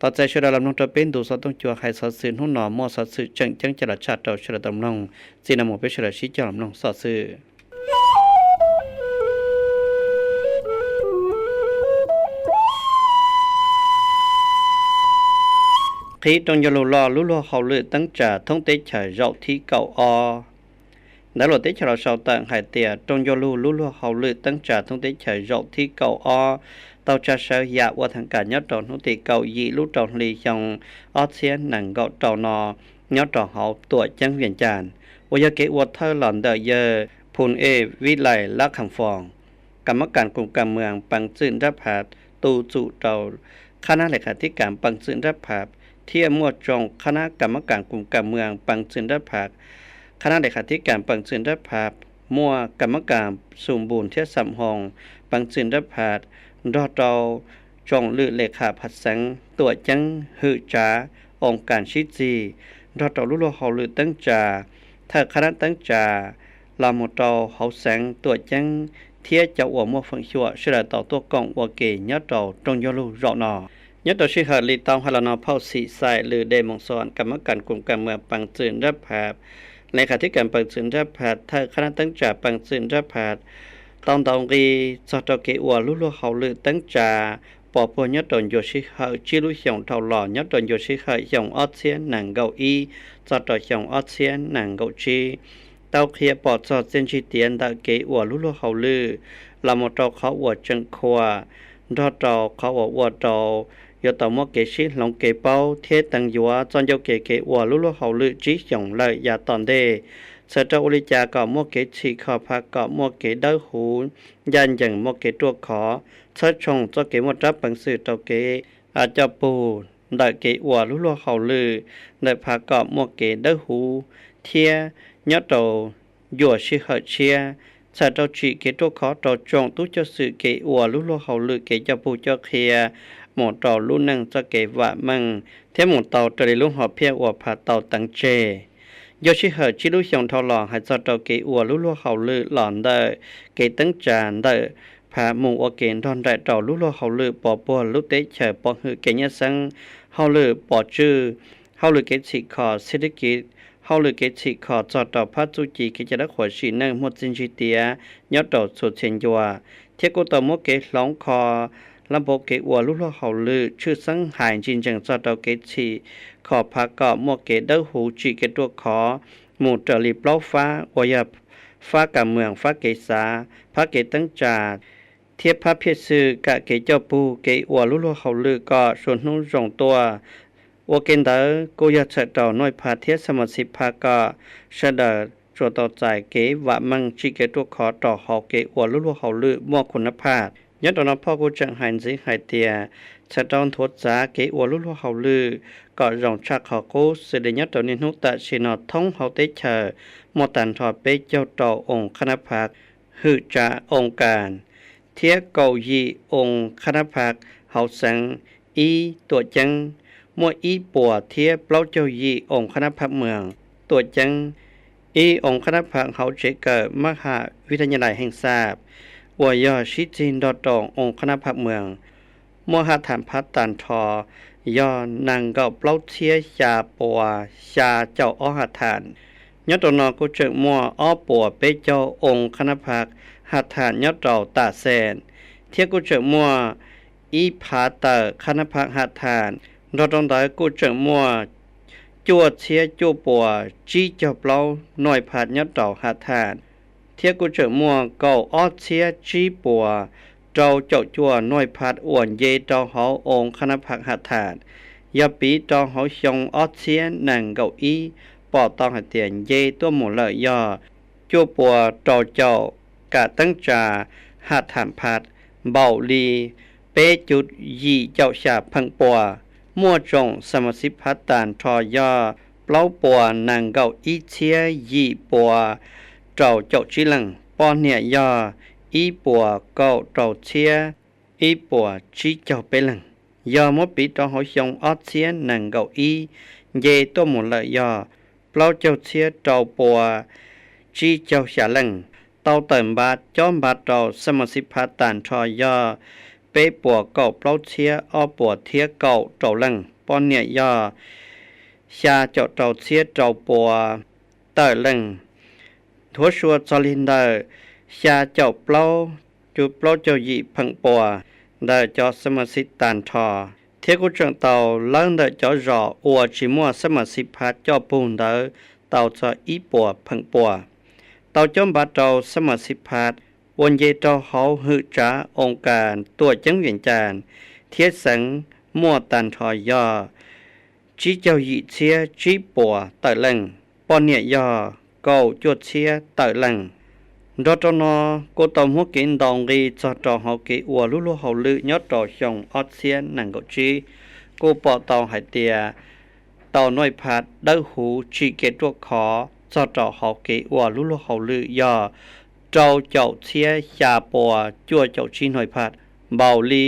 ต่อใจช่วยเราลำนงจะเป็นดูสต้องจัวใครสอดสื่อหุ่นหนอมอสอดสื่อจังจะละชาติเราช่วยเราตำนงจีนำหมดไปช่วยเราชี้เจ้าลำนงสอดสื่อkhi trong giờ lò lú lúa hậu lự tăng trả thông tế trả rộng thi cầu o đã lột tế trả sau tận hải tiệt trong giờ lú lúa hậu lự tăng trả thông tế trả rộng thi cầu o tàu trả sở dạ qua thằng cả nhớ tròn thông tế cầu dị lú tròn lì dòng o xiên nặng gạo tròn nò nhớ tròn hậu tuổi chẳng viền tràn bây giờ kế quật thơ lòn đợi giờ phun vi lại lắc hàng phòng cảm mắc cản cùng cảm mường bằng dựng ráp hạt tu trụ trầu khả năng lệ khả thiết cảm bằng dựng ráp hạtเที่ยมวดจงคณะกรรมการกลุ่มการเมืองปังจินรัภาคณะเลขาธิการปังจินรัภามัวกรรมการสมบูรณ์เทียสัมหงปังจินรัภารอดจงลือเลขาผัดแสงตัวจังหือจ้าองค์การชิจีรอดลุลหอลือตั้งจ่าถ้าคณะตั้งจ่าลาโมตเขาแสงตัวจังเทียจะอวมัวฝังชัวเชื่อต่อตัวกองวัวเกยยอดตรงยอลูรอนอnhất là sự hợp lý tông hay là nó phao xị sai lừa đề mong soạn cảm ơn cảnh cùng cảm ơn bằng chuyện rất hạt lấy khả thiết cảm bằng chuyện rất hạt thay khả năng tăng trả bằng chuyện rất hạt tông đồng ghi cho cho kế ủa lúc lúc hậu lừa tăng trả bỏ bộ nhất đoàn dụ sự hợp chi lúc dòng thầu lò nhất đoàn dụ sự hợp dòng ớt xuyên nàng gạo y cho cho dòng ớt xuyên nàng gạo chi tao kia bỏ cho trên chi tiền đã kế ủa lúc lúc hậu lừa là một trò khó ủa chân khoa đó trò khó ủa trò giờ tàu mua kế sĩ lòng kế bao thiết tăng dùa cho dâu kế ủa lúc lúc hậu lự trí dòng lợi và toàn đề sở trâu uli cha có mua kế chỉ khó phá có mua kế đỡ hú dàn dần mua kế trua khó sở trông cho kế một tráp bằng sự trâu kế cho bù đợi kế ủa lúc lúc hậu lự đợi phá có mua kế đỡ hú thia nhớ trâu dùa sĩ hợp chia sở trâu chỉ kế trua khó trâu trông tú cho sự kế ủa lúc lúc hậu lự kế cho bù cho kia một trò luôn năng cho kế vạ măng thế một tàu trở lại lúc họ phía của phá tàu tăng trề do chỉ hở chỉ lúc dòng thao lò hay cho trò kế ủa lúc lúc hậu lự lòn đợi kế tăng tràn đợi phá mù ở kế đòn đại trò lúc lúc hậu lự bỏ bùa lúc tế chờ bỏ hư kế nhá sang hậu lự bỏ chư hậu lự kế chỉ khó xí đích kế hậu lự kế chỉ khó cho trò phát chú chỉ kế cho đất khỏi sĩ năng một dân trí tía nhớ trò sụt trên dùa thế cô tàu một kế lóng khóลำบากเกวัวลุลเขาลือชื่อสังหายจริงจังจะเราเกชีขอพักก็มัวเกเดอหูจีเกตัวขอหมู่จรีปล้อฟ้าวายฟ้ากับเมืองฟ้าเกษาพระเกตั้งจาเทียบพระเพียซือกะเกเจ้าปูเกวัวลุลเขาลือก็ส่วนนุ่งส่งตัวโอเกนเดอร์กูอยากจะต่อน้อยพาเทียสมสิพาก็เสดจต่อใจเกวะมังจีเกตัวขอต่อหอเกวัวลุลเขาลือมัวคุณภาพnhất là nóพ่อกูจังหันสิหายเตียจะต้องทดจ้าเกอวลุลเขาลือก็รองชักเขากูเสด็จnhấtตัวนี้นุตตะชินอท่องเขาเตเชอมอตันทอเปเจ้าต่อองค์คณะพักหือจ้าองค์การเทียเกายีองค์คณะพักเขาสังอีตัวจังมัวอีปัวเทียเปล่าเจ้ายีองค์คณะพักเมืองตัวจังอีองค์คณะพักเขาเจเกิดมหาวิทยาลัยแห่งทราบวายอชิจินดอตององค์คณะพักเมืองมัวหาฐานพัดตันทอยอนางเก่าเปล่าเทียชาปัวชาเจ้าอ้อหาฐานยอดตัวนอกูเจอมัวอ้อปัวเปเจ้าองค์คณะพักหาฐานยอดเจ้าตาแสนเทียกูเจอมัวอีผาเตอคณะพักหาฐานดอตรงใดกูเจอมัวจัวเทียจัวปัวจีเจ้าเปล่าหน่อยผาดยอดเจ้าหาฐานเทียกูเจอมัวเก่าออเชียจีปัวเจ้าเจ้าจัวน้อยพัดอ้วนเยเจ้าเขาองค์คณะผักหัดถาดยาปีเจ้าเขาชงออเชียนังเก่าอีปอตองหัดเตียนเยตัวหมูเลยย่อจัวปัวเจ้าเจ้ากะตั้งจาหัดถามพัดเบาลีเปจุดยีเจ้าชาพังปัวมั่วจงสมสิพัดตานทอย่อเปล่าปัวนังเก่าอีเชียยีปัวเจ้าเจ้าชิลังป้อนเนี่ยย่ออีปัวเก้าเจ้าเชียอีปัวชีเจ้าไปลังย่อมดปีเจ้าหอยชงออเชียนังเก่าอีเยตัวหมุนเลยย่อเปล่าเจ้าเชียเจ้าปัวชีเจ้าฉาลังเต้าเติมบาดจอมบาดเจ้าสมสิพัดตานทอย่อเป ปัวเก่าเปล่าเชียอ้อปัวเทียเก่าเจ้าลังป้อนเนี่ยย่อชาเจ้าเจ้าเชียเจ้าปัวเตอลังทัวชัวจอลินเดอร์ชาเจ้าเปล่าจูเปล่าเจ้าหยีพังปัวเดอจอสมาสิตันทอเทียกุจังเตาลังเดอจอรออัวจิมัวสมาสิพัดเจ้าปุ่นเดอเตาจะอีปัวพังปัวเตาจอมบัดเตาสมาสิพัดวันเยเจ้าเขาหือจ้าองค์การตัวจังเวียนจานเทียสังมัวตันทอยอจีเจ้าหยีเชียจีปัวเตอลังปอนเนี่ยยอเก่าจวดเชียเตอลังดอตนอกูตอมหัวกินดองรีจอจอเฮาเกอัวลุลุเฮาลือยอดต่อชงออดเซียนนังกจีกูปอตอหายเตียเตาน้อยพัดเด้อหูจีเกตัวขอจอจอเฮาเกอัวลุลุเฮาลือยอเจ้าเจ้าเชียชาปัวจั่วเจ้าชีน้อยพัดเบาลี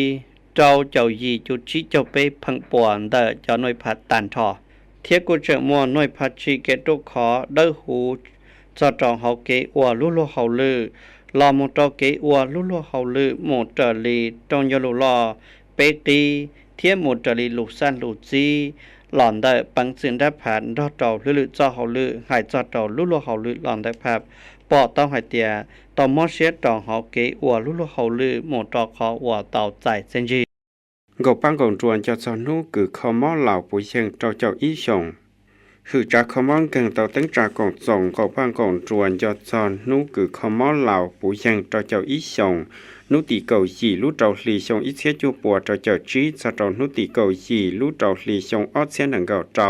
เจ้าเจ้ายีจุดชีเจ้าเป้พังปวนเด้อเจ้าน้อยพัดตันทอเทียกูเจอมัวน้อยพัดจีเกตัวขอเด้อหูจอจอเฮาเกอัวลุลุเฮาลือลอมตอเกอัวลุลุเฮาลือหมดจลีตองยลุลอเปตีเทียหมดจลีลูกสั้นลูกจีหลอนได้ปังสินได้ผ่านดอจอลือจอเฮาลือหายจอจอลุลุเฮาลือหลอนได้ภาพปอต้องหายเตียต่อมอเสียตองเฮาเกอัวลุลุเฮาลือหมดตอขออัวเต่าใจเซนจีกปังกงจวนจะสอนูคือคอมอเหล่าปุยเชิงเจ้าอีชงคือจากคอมอนเกิงเต่าตั้งจากกงส่งกปังกงจวนจะสอนนูคือคอมอเหล่าปุยเชิงเจ้าอีชงนุติเกาจีลู่เจ้าหลีชงอีเสียจูปัวเจ้าจีสะตอนนุติเกาจีลู่เจ้าหลีชงออดเสียหนังเกาเจ้า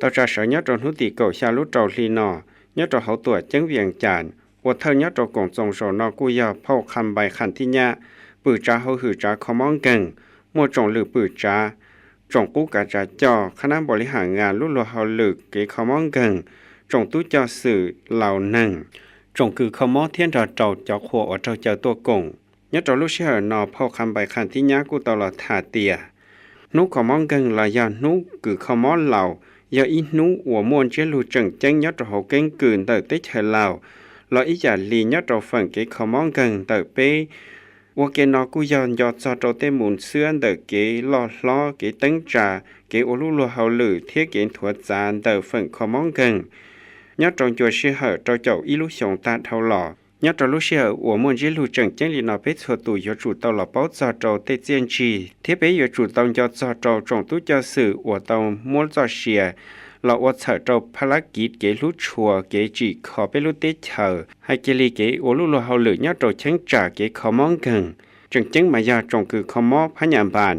ต่อจากสายตอนนุติเกาชาลู่เจ้าหลีนอยตอเขาตัวจังเวียงจานว่าเธอยตอกงส่งสอนกุยาเผาคำใบขันที่ยะปือจ้าเขาหือจ้าคอมอนเกิงมัวจงหรือปือจ้าจงกู้กาจาจ่อคณะบริหารงานลุ่นลัวเฮาลึกเกคอมอนเกิงจงตู้เจ้าสื่อเหล่าหนึ่งจงคือคอมอเทียนเราเจ้าเจ้าขัวเจ้าเจ้าตัวกงยะเจ้าลูกเชื่อนอพ่อคำใบคันที่ยากูตลอดถาเตียนุคอมอนเกิงลายานุคือคอมอเหล่ายาอีนุหัวมวนเจลูจังเจงยะเจ้าเฮาเก่งเกินเติบเตเฉลาวเราอีจ่าลียะเจ้าฝั่งเกคอมอนเกิงเติบเปว่าเกนอกูยอนยอดจอโตเตมุนเสื้อเดอเกลอล้อเกตั้งจ่าเกโอลุลัวเฮาลือเทียเกนถั่วจานเดอฝั่งคอมองเกิงยอดจงจัวเชื่อเจ้าเจ้าอีลุชงตาเท่าหล่อยอดจลูเชื่อหัวมวนจิลูจังเจงลีนอเปชัวตุยอจูเตาหล่อเป้าจอโตเตเจียนจีเทียเปยอจูเตายอดจอโตจงตุเจ้าสื่อหัวเตามัวจอเชียเราว่าเธอเจ้าภารกิจเกลุชัวเกจีขอไปลุเตเธอให้เกลีเกโอลุลัวเฮาลือยอดจเชงจ่าเกคอมองเกิงจึงมายาจงคือคอมอพยาบาล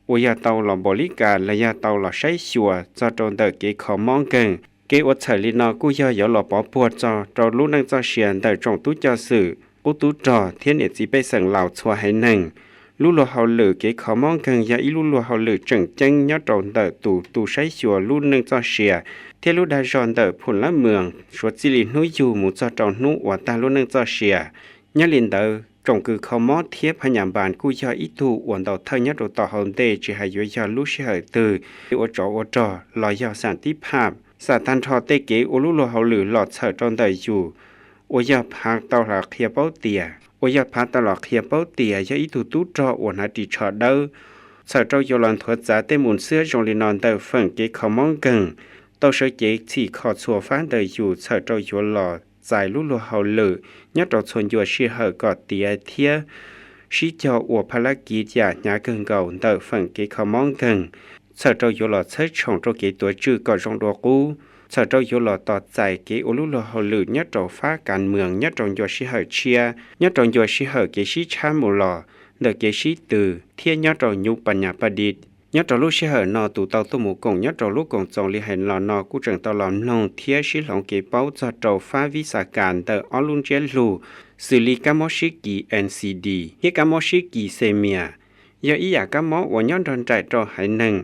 อุยาเตาหล่อบริการและยาเตาหล่อใช้ชัวจะโดนเดเกคอมองเกิงเกวัดเฉลินอกุยาหล่อปอปวดจอรู้นังจอเชียนแต่จงตู้เจ้าสื่อกุตุจอเทียนเอจีไปสั่งเหล่าชัวให้หนึ่งลู่ลัวเฮาลือเกคอมองเกิงยาอีลู่ลัวเฮาลือจึงยอดโดนเดตูใช้ชัวลู่นังจอเชียเทลุดาจอนเดผลละเมืองชวดจิลินุยูหมูจอจอนนุวัตาลู่นังจอเชียยาลินเดจงคือคอมอเทียบพยาบาลกุยาอิตูวันต่อเทยตัวต่อฮอนเดจิหายยาลุเชยตืออจอลอยยาสันติภาพสาตันทอเตเกอุลุโลเฮาหรือหลอดเฉิดจนได้อยู่โอยาพักตลอดเคียเป้าเตียโอยาพักตลอดเคียเป้าเตียยาอิตูตู้จออวนดิชอเดอเฉิดเจ้าโยลันทัวจ่าเตมุนเสื้อจงลีนอนเดอฝังเกคอมองเกิงต่อเสเจที่ขอชัวฟ้าเดอยู่เฉิดเจ้าโยหลอดใจลู่ลัวเฮาลือยอดชนยัวชีเหอกอดเตียเทียชีเจ้าอวภารกิจยาญาเกิงเก่าเดอฝังเกคอมองเกิงเฉิดเจ้าโยหลอดใช้ช่องโจเกตัวจื้อก่อจงดัวกูเฉิดเจ้าโยหลอดต่อใจเกอลุลัวเฮาลือยอดฟ้าการเมืองยอดยัวชีเหอเชียยอดยัวชีเหอเกชีชามูลอเดเกชีตือเทียยอดยุปัญญาประดิษฐ์ยอดลูกเชื่อนอตูเตาตุหมูกงยอดลูกกงจงลีเห็นหลอนอกูจังตลอดนงเทียชิหลงเก็บเป้าจะโตฟ้าวิสาการเตออลุนเจลูสิลิกามอชิกี NCD เฮกามอชิกีเซเมียยออียากามอวันยอดดอนใจโตหายหนึ่ง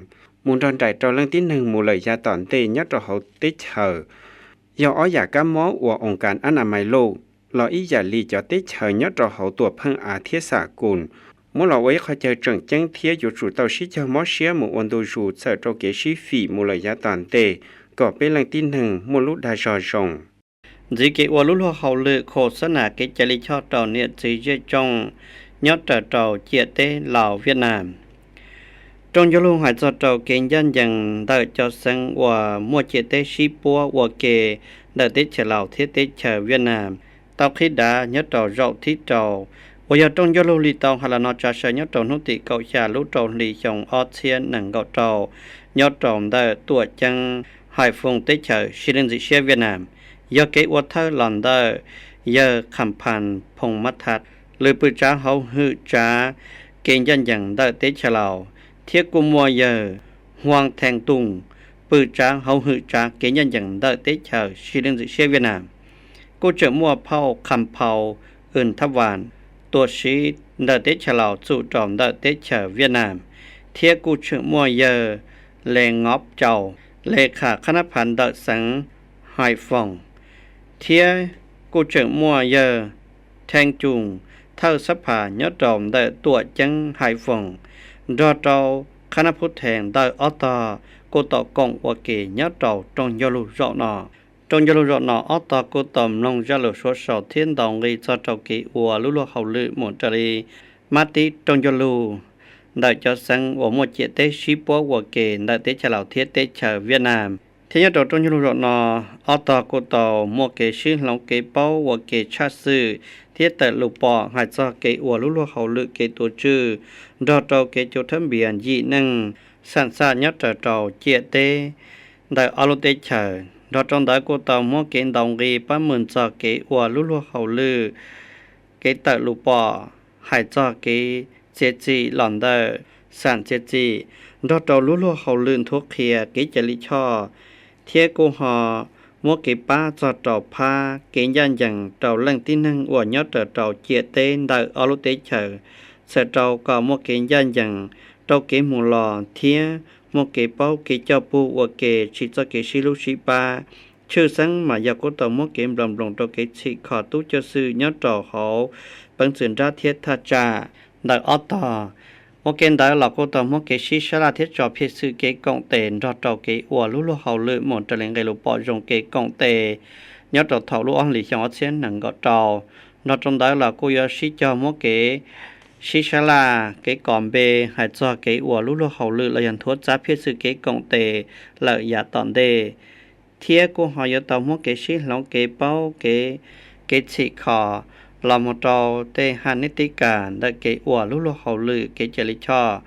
มูลดอนใจโตเรื่องที่หนึ่งมูเลยยาตอนเตยอดเขาติเชอยออยากามอวัวองค์การอนามัยโลกรออียาลีจะติเชยอดเขาตัวเพิ่งอาเทียสากุลเมื่อเราไว้เขาจะจังจังเทียอยู่จุดเตาชิจะมอเชียหมู่วันดูจูเสร์โจเกชิฟีมูลยาตันเตก็เป็นแหล่งที่หนึ่งมูลุดาจอจงจีเกวัวลุลเฮาเลือโฆษณาเกจลิชอตอนเนี่ยจีเจจง nhớ trở trầu chia tế Lào Việt Nam trong gió lưu hải cho trầu kiến dân dần đợi cho sang và mua chia tế ship búa và kề đợi tế chờ Lào thiết tế chờ Việt Nam tao khi đã nhớ trầu rộng thiết trầu và giờ trong gió lưu lì tàu hay là nó trả sở nhớ trầu nút tị cậu trả lũ trầu lì chồng ớt xiên nâng gạo trầu nhớ trầu đợi tuổi chân hải phùng tế chờ xí lên dị xe Việt Nam do kế ua thơ lòng đợi giờ khẩm phàn phùng mắt thật lời bự trả hậu hư trả kiến dân dần đợi tế chờ Lào thiết của mùa giờ hoàng thèn tùng bự trả hậu hư trả kiến dân dần đợi tế chờ xí lên dị xe Việt Nam cô trợ mùa phao khẩm phao ưn thấp vànตัวชีเดเตชลาวจู่จอมเดเตชเวียดนามเทียกูชึมัวเยอเลงอบเจ้าเลขาคณะพันเดสังหอยฟองเทียกูชึมัวเยอแทงจุงเท่าสภายอดจอมเดตัวจังหอยฟองดอเจ้าคณะพุทธแทงเดอตากูต่อกงวเกยอดเจ้าตรงยลุรอนอtrong gió lụt nọ ở ta cô tầm long gió lụt số sáu thiên đồng đi cho trâu kỳ ua lũ lụt hậu lự một trời đi mát tí trong gió lụt đợi cho sang ở một chiếc tế ship búa của kề đợi tế trả lão thiết tế chờ Việt Nam thế nhớ trong gió lụt nọ ở ta cô tàu một kề xí lòng kề bao của kề cha sư thiết tại lục bò hai cho kề ua lũ lụt hậu lự kề tổ chư đợi trâu kề chỗ thâm biển dị năng sẵn sàng nhớ trở trâu chiếc tế đợi ở lụt tế chờ đó trong đó cô tàu mua kiến đồng ghi bắt mượn cho cái ua lú lúa hậu lư cái tờ lụ bò hay cho cái chế trị lòn đờ sản chế trị đó trong lú lúa hậu lư thuốc kia cái chế lý cho thiết cô họ mua cái ba cho trầu pha cái dân dần trầu lần tin năng ua nhớ trở trầu chia tên đợi ở lúc tế chờ sợ trầu có mua cái dân dần trầu cái mù lò thiết một cái bao cái cho bu và cái chỉ cho cái xí lúc xí ba chưa sáng mà giờ có tàu một cái lòng cho cái chỉ khó tu cho sư nhớ trò họ bằng sự ra thiết tha trà đại ở tờ một cái đại là có tàu một cái xí sa la thiết cho phía sư cái cộng tiền cho trò cái ủa lú lú hậu lự một trở lên cái lú bỏ dùng cái cộng tệ nhớ trò thầu lú ăn lì xong ở trên nâng gọt trò nó trong đó là cô giờ xí cho một cái xí xa là cái còn bề hay cho cái ủa lú lú hậu lự là dần thuốc giá phía sự cái cộng tệ lợi giá tọn đề thiết của họ yêu tàu một cái xí lòng cái bao cái chỉ khó là một trò tê hàn nít tí cả đã cái ủa lú lú hậu lự cái chỉ lý cho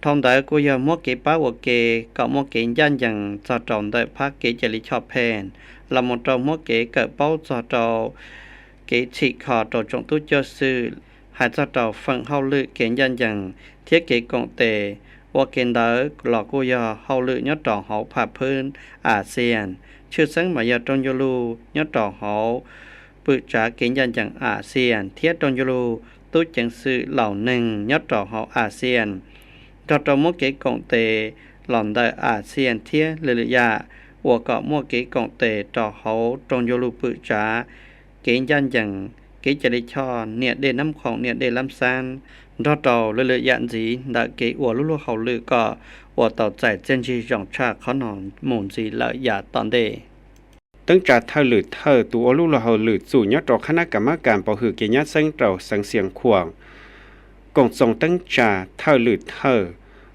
thông đại của giờ một cái bao của cái có một cái dân dần cho tròn đại phát cái chỉ lý cho phèn là một trò một cái cỡ bao cho trò cái chỉ khó trò trọng tu cho sư hai cho trò phần hậu lự kiến dân dần thiết kế cộng tệ và kiến đó là cô giờ hậu lự nhớ trò hậu phá phương ASEAN chưa sáng mà giờ trong Yolu nhớ trò hậu bự trả kiến dân dần ASEAN thiết trong Yolu tôi chẳng sự lão nâng nhớ trò hậu ASEAN trò trò một cái cộng tệ lòng đại ASEAN thiết lệ lệ dạ và có một cái cộng tệ trò hậu trong Yolu bự trả kiến dân dần cái chỉ để cho nhiệt để nắm khoảng nhiệt để làm san đó tàu lưỡi lưỡi dạn gì đã cái ủa lúa lúa hậu lưỡi cọ ủa tàu chạy trên chi dòng trà khó nòng mồn gì lợi giả tòn đềตั้งจากเธอหรือเธอตัวลูกเราหรือจู่ยอดรอคณะกรรมการปหือเกียรติเส้นเราสังเสียงขวางกองทรงตั้งจากเธอหรือเธอ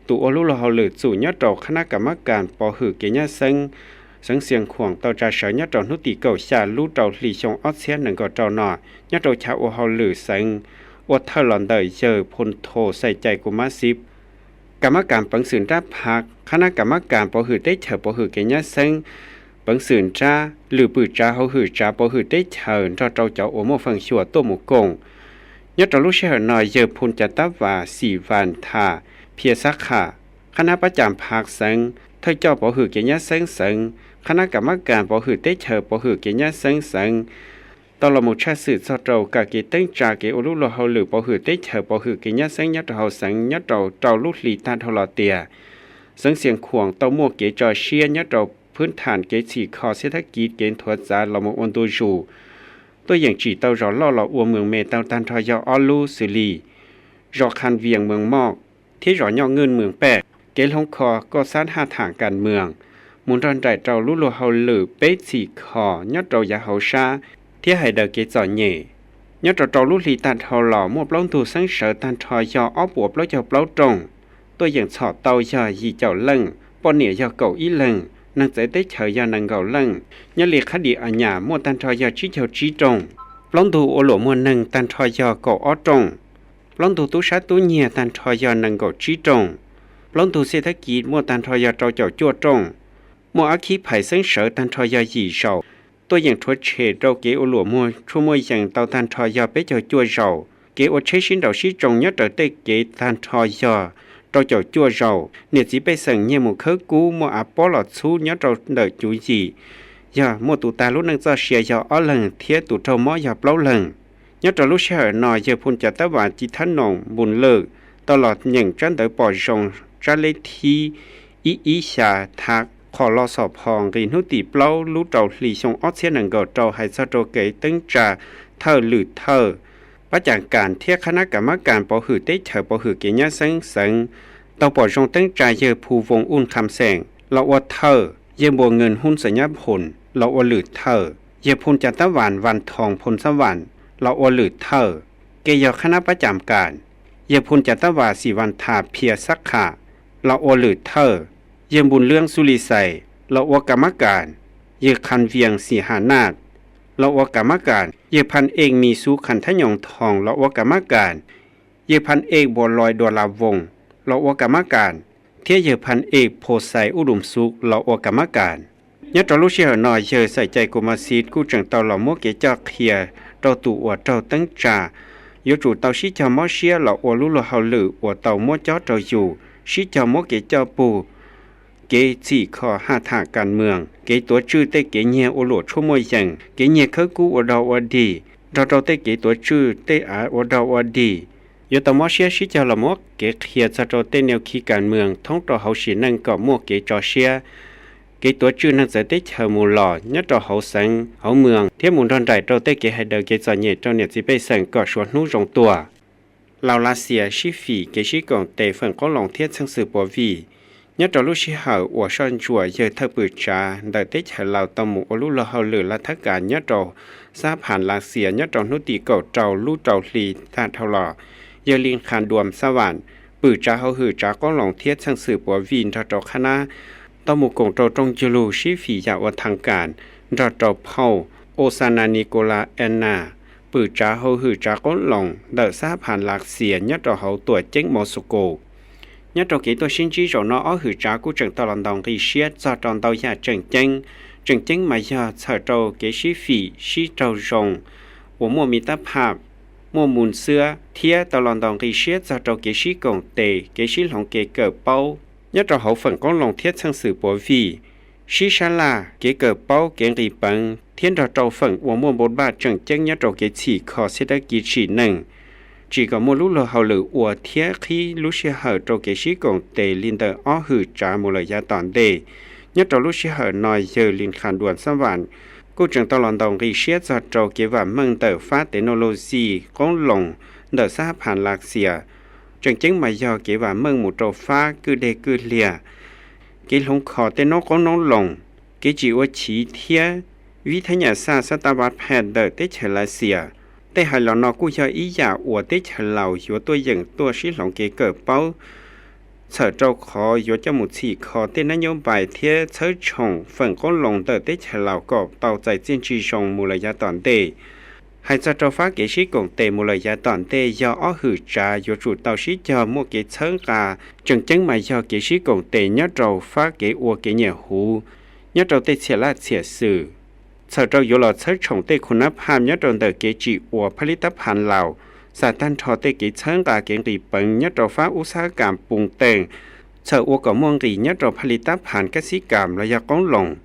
ตัวลูกเราหรือจู่ยอดรอคณะกรรมการปหือเกียรติเส้นสังเสียงขวางต่อจากเสยยอดรอนุติเก่าชาลูกเราหลีชงออสเซียนหนึ่งก็เจ้าหน่อยอดรอชาวโอฮอลหรือเส้นอดเธอหลอนเดยเจอพลโทใส่ใจกุมาซิบกรรมการปังสืนรับพักคณะกรรมการปหือได้เฉปหือเกียรติเส้นปังสืนจ้าหรือปืนจ้าเขาหือจ้าปหือได้เชิญเราเจ้าเจ้าโอโมฟังชัวตัวหมูกงยอดลูกเชื่อหน่อยเจอพุนจัตตว่าสี่วันทาเพียสักขาคณะประจำภาคเซิงเธอเจ้าปหือเกียรติเซิงเซิงคณะกรรมการปหือได้เชิญปหือเกียรติเซิงเซิงตลอดมุชาสื่อเจ้ากะเกตั้งจากเกอรุลเขาหรือปหือได้เชิญปหือเกียรติเซิงยอดเขาเซิงยอดเจ้าลูกหลีตาทลอเตียเซิงเสียงขวงเต้ามัวเกจอเชียยอดพื้นฐานเกจีคอเศรษฐกิจเกณฑ์ทวดจาเรามาอวนตัวอยู่ตัวอย่างจีเต้าเราล่อเราอวเมืองเมเต้าตันทอยออลูสุลีรอคันเวียงเมืองมอกที่รอย่อเงินเมืองแปกเกลงคอก็สร้างหาทางการเมืองมุนรันใจเจ้าลุลเฮาหรือเป๊ะจีคอยอดเรายาเฮาชาที่ให้เดเกจอเย่ nhớ trò trò lúc lì tàn thò lò mua plong tù sáng sở tàn thò do ó bùa plong cho plong trồng tôi dần sọ tàu do gì chậu lưng bọn nịa do cậu ý lưng năng giải tế chờ do năng gạo lưng nhớ liệt khá địa ở nhà mua tàn thò do trí chậu trí trồng plong tù ô lộ mua nâng tàn thò do cậu ó trồng plong tù tú sát tú nhẹ tàn thò do năng gạo trí trồng plong tù xe thác kỹ mua tàn thò do trâu chậu chua trồng mua á khí phải sáng sở tàn thò do gì sầu tôi dần thuốc chế rau kế ô lụa mua chua mua dần tàu tàn thò do bé chậu chua rau kế ô chế xin đầu xí trồng nhất ở đây kế tàn thò do trâu chậu chua rau nhiệt chỉ bé sừng như một khớ cú mua áp bó lọt xú nhớ trâu đợi chú gì giờ mua tụ ta lúc nâng cho xìa do ó lần thiết tụ trâu mó do lâu lần nhớ trâu lúc xìa nòi giờ phun chả tá và chỉ thán nồng buồn lơ tao lọt nhận trăn tới bỏ rồng ra lấy thi ý xà thạcขอรอสอบพองกินหุติเปล่ารู้เจ้าหลีชงออเซียนังก็เจ้าให้ซาโจเกตึงจ่าเธอหรือเธอประจากการเทียคณะกรรมการปอหือได้เธอปอหือเกียร์สังสังต่อปอชงตึงจ่าเยอภูวงอุ่นคำแสงเราว่าเธอเยบัวเงินหุ้นสัญญาผลเราว่าหรือเธอเยพุนจันทวานวันทองพลสวรรค์เราว่าหรือเธอเกียร์คณะประจำการเยพุนจันทวาสีวันทาเพียสักขาเราว่าหรือเธอเยี่ยมบุญเรื่องสุริใสเราว่ากรรมการเยี่ยคันเวียงสีหานาฏเราว่ากรรมการเยี่ยพันเอกมีสุขันทยองทองเราว่ากรรมการเยี่ยพันเอกบัวลอยดวลาวงเราว่ากรรมการเที่ยเยี่ยพันเอกโพไซอุดมสุขเราว่ากรรมการยัดเราลูกเชี่ยวหน่อยเยอะใส่ใจกุมาซีดกู้จังเตาเราโมเกจอกเขียเราตู่อวดเราตั้งจ่ายจูเตาชิจามอเชียเราอวดลุลเฮาลืออวดเตาโมจอเราอยู่ชิจามอเกจอปูเกจีขอหาทางการเมืองเกตัวชื่อเตเกเนียโอโลชั่วโมยังเกเนียเขากูอดาวดีเราเตเกตัวชื่อเตอาอดาวดียตมอเชียชิจาละมกเกเขียจะเตแนวคีการเมืองท้องต่อเฮาสินั่งก็มั่วเกจอเชียเกตัวชื่อนั่นจะเตเชมูหล่อยัดต่อเฮาสังเฮาเมืองเทียมุนดอนใจเราเตเกให้เดเกจอเนเจ้าเนี่ยสิไปสังก็ชวนนู้รงตัวลาวลาเซียชิฟีเกชิกงเตฝังก็ลองเทียชังสือปวีnhớ trò lúc xí hậu của sơn chùa giờ thơ bự trà đợi tết chờ lào tầm mũ lúc lò hậu lửa là thất cả nhớ trò sáp hàn lạc xỉa nhớ trò nút tì cầu trầu lúc trầu lì ta thâu lò giờ liên khàn đùm sa vạn bự trà hậu hử trà có lòng thiết sang sử của vin trò trò khana tầm mũ cổng trò trong chư lù xí phì dạo ở thang cản trò trò phao Osana Nicola Anna bự trà hậu hử trà có lòng đợi sáp hàn lạc xỉa nhớ trò hậu tuổi chính Moscow nhớ trong kỹ tôi xin chỉ rồi nó ở hữu trả của trường tàu lần đồng thì xét do trong tàu nhà trường chân mà giờ sở trâu kỹ sĩ phỉ sĩ trâu rồng của mua mỹ táp hạp mua mùn xưa thía tàu lần đồng thì xét do trâu kỹ sĩ cổng tề kỹ sĩ lòng kỹ cờ bao nhớ trong hậu phần có lòng thiết sang sử bố vì sĩ xa là kỹ cờ bao kỹ rì bằng thiên trò trâu phần của mua 43 trường chân nhớ trong kỹ chỉ khó sẽ đã kỹ chỉ nâng chỉ có một lúc lò hậu lử ủa thiết khi lúc xe hở trâu kế sĩ cổng tề liên tờ ó hử trả một lời giá toàn đề nhất trâu lúc xe hở nói giờ liên khả đuồn xâm vạn cô trường tàu lòng đồng ghi xét do trâu kế và mừng tờ phát technology con lồng đỡ sáp hàn lạc xìa trường chứng mà do kế và mừng một trâu phát cứ đề cứ lìa kế lông khó tên nó có nóng lồng kế chỉ ủa chí thiết vì thế nhà xa sát ta bát hẹn đỡ tết trở lại xìaแต่หายหลอนกูจะอีหยาอวดได้เฉลาอยู่ตัวอย่างตัวชิหลงเกเกิดเป้าเฉิดเจ้าขออยู่จมูกฉีคอเต้นนโยบายเทียเฉิดชงฝั่งก้นลงเติร์ได้เฉลาก็เป่าใจจิ้นจีชงมูลยาตอนเตให้เจ้าฟ้าเกชิกงเตมูลยาตอนเตยออ้อหือจ่าอยู่จุดเตาชิจอมัวเกเชิงกาจึงจังไม่ยอเกชิกงเตยอเจ้าฟ้าเกอัวเกเหนียหูยอเจ้าเตเสียละเสียสื่อsở trâu yếu lọt sớt trồng tê khuôn áp hàm nhất tròn tờ kế trị của phá lý tắp hàn lào xả tan thọ tê kế chớn cả kế rì bẩn nhất trò phá ú xa cảm bùng tèng sở ua có mong rì nhất trò phá lý tắp hàn các sĩ cảm là do con lồng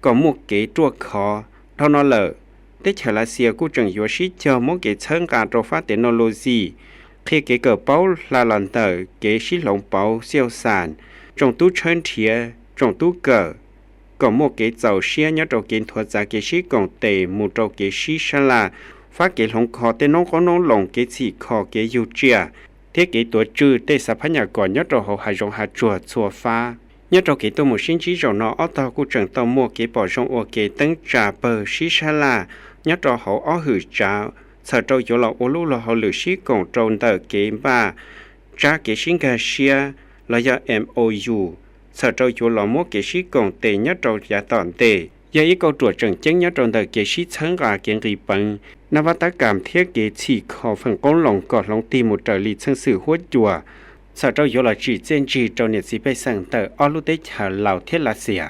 có một kế trua khó thao nó lợ tê trở lại xìa của trường yếu sĩ chờ một kế chớn cả trò phá technology khi kế cờ báo là lần tờ kế sĩ lồng báo siêu sản trồng tú chân thịa trồng tú cờ có một cái dầu xe nhớ trâu kiến thuật ra cái sĩ còn tệ một trâu cái sĩ xa là phát cái lông khó tên nó có nó lồng cái gì khó cái yêu chia thế cái tuổi trừ tê sắp phát nhà còn nhớ trâu hậu hải rộng hạt chùa chùa pha nhớ trâu cái tôi một sinh trí rồi nó ở tàu của trường tàu mua cái bỏ rộng ở cái tấn trà bờ sĩ xa là nhớ trâu hậu ở hử trà sở trâu chỗ lọ ô lô lọ họ lử sĩ cộng trâu tờ kế ba trả kế sinh gà xia là do MOU sở trâu chỗ lọ mô kế sĩ cộng tệ nhất trâu giá tòn tệ do ý câu trùa trần chân nhất trâu tờ kế sĩ chân gà kiến rì bằng nà vắt tá cảm thiết kế chỉ khó phần con lòng gọt lòng tìm một trở lý chân sự hốt chùa sở trâu chỗ lọ chỉ trên chỉ trâu nhiệt sĩ bày sang tờ ô lô tế chả lào thiết là xìa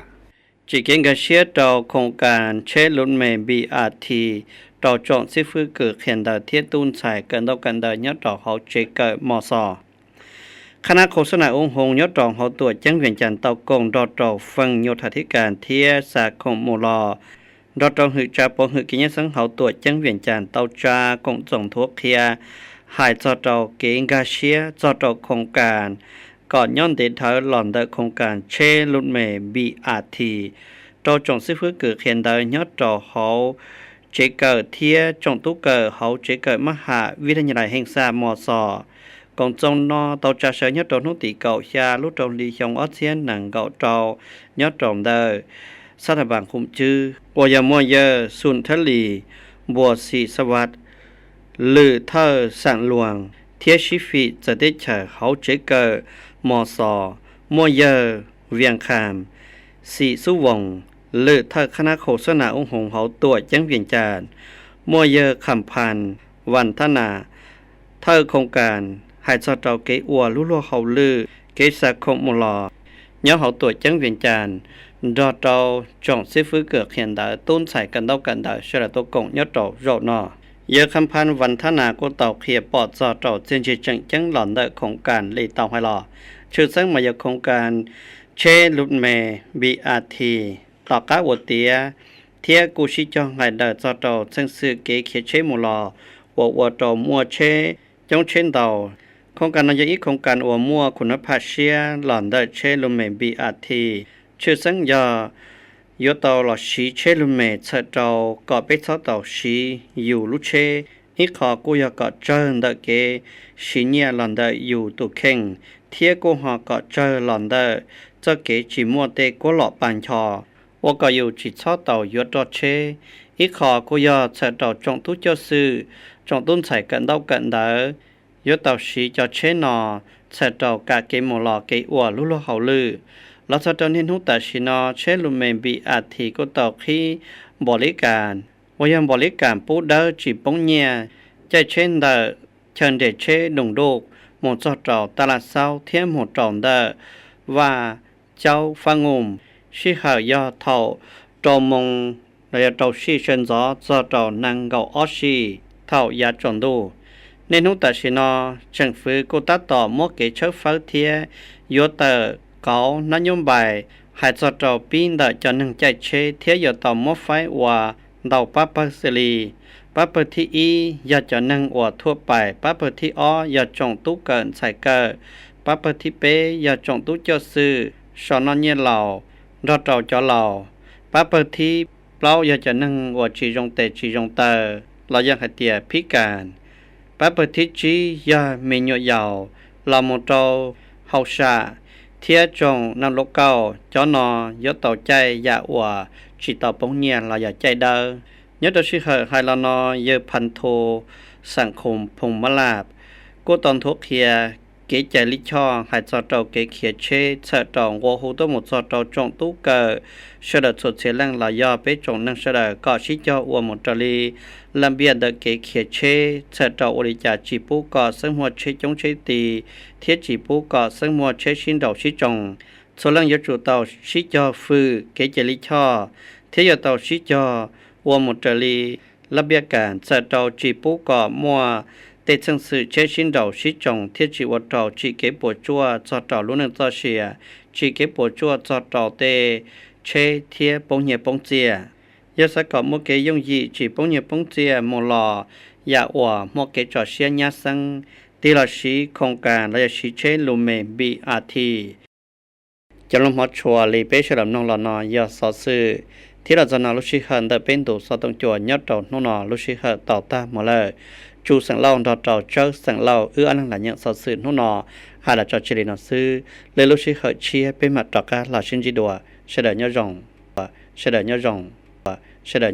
chỉ kiến gà xia trâu khổng càn chế lụn mê BRT trò chọn sĩ phư cử hiện đại thiết tôn xài cần đâu cần đời nhất trò họ chế cờ mò sò. Khả năng khổ sơ nại ủng hộ nhất trò họ tuổi chẳng viện chẳng tàu công đo trò phần nhiều thả thiết cản thiết xa khổng mù lò. Đo trò hữu trà bộ hữu ký nhất sáng họ tuổi chẳng viện chẳng tàu trà cộng tổng thuốc kia hại cho trò kiến gà xía cho trò khổng cản còn nhon đến thở lòn đợi khổng cản chế lụn mê BRT trò chọn sĩ phư cử hiện đại nhất trò họ chế cờ thia trong tú cờ hậu chế cờ mắc hạ vi thân đại hình xa mò sò còn trong nó tàu trà sở nhất trong nút tỷ cậu xa lúc trong đi trong ớt xiên nặng gạo trâu nhất trong đời sát hại bằng khủng chư bùa giờ mua giờ xuân thất lì bùa xì sa vạt lử thơ sẵn luồng thiết sĩ phị giờ tết trở hậu chế cờ mò sò mua giờ viền khảm xì su vòng lử thơ khả năng khổ sơ nà ủng hộ hậu tuổi chẳng viện tràn mua giờ khẩm phàn văn thân nà thơ không càn hãy cho trao kế ua lũ lô hậu lử kế xa không một lò nhớ hậu tuổi chẳng viện tràn do trao chọn xếp phứ cực hiện đại tôn xài cần đâu cần đời sẽ là tô cộng nhớ trao rộ nọ giờ khẩm phàn văn thân nà của tàu khía bỏ cho trao trên chỉ chẳng chẳng lòn đợi không càn lì tàu hai lò trừ sáng mà giờ không càn chế lụt mê BRTต่อก้าวเตียเทียกูชิจองไงเดอจอดซึ่งสื่อเกเขียเชมูลอวัวโตมัวเชจงเช่นเดาโครงการนายอีโครงการวัวมัวคุณภาพเชียหล่อนเดอเชลุเมBRTชื่อสังยายโตหลอชีเชลุเมเชโตก่อไปทอเตาชีอยู่ลุเชอีขอกูยากอเจอเดอเกชีเนียหล่อนเดออยู่ตุเข่งเทียกูหอกอเจอหล่อนเดอเจ้าเกจีมัวเตกูหลอปันชอ我个有只操到约着车，一考个要才到中途就是中途才跟到跟的，约到时就车呢，才到家给莫老给我路路好路，แล้ว才到年头但是呢，车路面BRTก็到去บริการ我ยังบริการผู้เดินจีบงเนี่ยใจเช่นเดินเชิญเด็กเช่ดงโดกหมดจอดตลาดเช้าเที่ยมหมดจอดเดินว่าเจ้าฟังงมชีหายาเท่าจอมงระยะเท่าชีเชนจอจะเท่านังเกาอชีเท่ายาจนดูในนู้แต่ชินอจังฟื้นกูตัดต่อมอเกเชฟฟ้าเทียโยเตอร์เกานโยบายหายจะเท่าปีนแต่จะนั่งใจเชเทียโยต่อมอไฟว่าดาวป้าปัสลีป้าปที่อีอยากจะนั่งอวดทั่วไปป้าปที่อ้ออยากจงตู้เกินใส่เกอป้าปที่เป้อยากจงตู้เจ้าซื้อสอนนเนี่ยเหล่ารอดเราจะเหล่าป้าเปิดที่เปล่าอยากจะนั่งว่าจีจงเตจีจงเตอเรายังหัดเตียพิการป้าเปิดที่จียาเมญยาวเราโมโตเฮาชาเทียจงนั่งลูกเก้าจอนอยต่อใจอยาว่าจีต่อปงเนียเราอยากใจเดินยต่อชิเหอไฮลานอเยพันโทสังคมพงมลาบกูตอนทุกเคียเกจลิช่อหายจอดเกเขียเชเสดองวัวหูตัวหมดจอดจงตู้เกอเสด็จสุดเสียแรงหลายยอไปจงนั่งเสด็จก็ชิจอวัวหมดจลีลำเบียดเกเขียเชเสดอริจาจีปูก่อซึ่งหัวเชจงเชตีเทียจีปูก่อซึ่งหัวเชชินดอกชิจงส่วนลังยจุเตาชิจอฟือเกจลิช่อเทียเตาชิจอวัวหมดจลีลำเบียการเสดอจีปูก่อมัวแต่จังสื่อเชชินดาวชิจงเทียจีวัดดาวจีเก็บปวดจัวจอดดาวลุ้นจอเชียจีเก็บปวดจัวจอดดาวเตเชเทียปงเหียปงเจียยาสกอมโมเกยงยีจีปงเหียปงเจียโมลอยาอัวโมเกจอเชียญาสังตีลาชีโครงการและชีเชลูเมBRTจะลงหัวชัวลีเปชลำนองลอนอยาสอสื่อที่เราจะนำลุชิฮันเดเป็นตัวสอตงจัวยอดดอกนอลุชิฮันต่อตาหมดเลยจูสังเล่าดอดเจ้าสังเล่าอันหลังอย่างสอดสื่อนู่นหาละจอเจริญซื้อเลยลุชิฮันเชียเป็นมาตรการหลาชินจีดัวเสด็จยอดจงเสด็จยอดจงเสด็จ